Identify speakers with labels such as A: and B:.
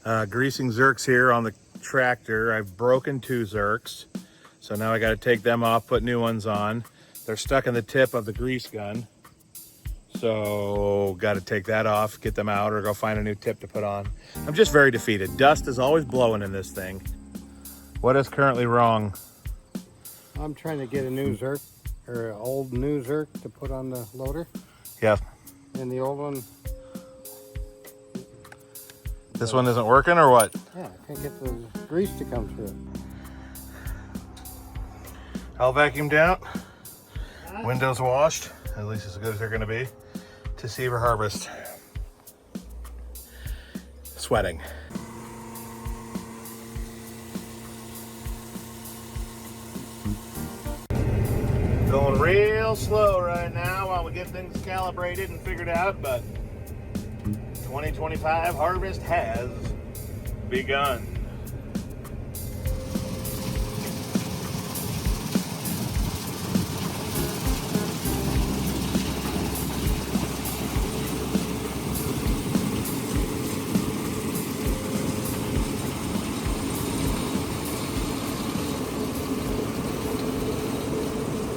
A: Greasing Zerks here on the tractor. I've broken 2 Zerks, so now I got to take them off, put new ones on. They're stuck in the tip of the grease gun, so got to take that off, get them out, or go find a new tip to put on. I'm just very defeated. Dust is always blowing in this thing. What is currently wrong?
B: I'm trying to get a new Zerk, or an old new Zerk to put on the loader.
A: Yeah.
B: And the old one,
A: This one isn't working or what?
B: yeah, I can't get the grease to come through it.
A: All vacuumed out, windows washed, at least as good as they're gonna be, to Seaver Harvest. Sweating. Going real slow right now while we get things calibrated and figured out, but 2025 harvest has begun.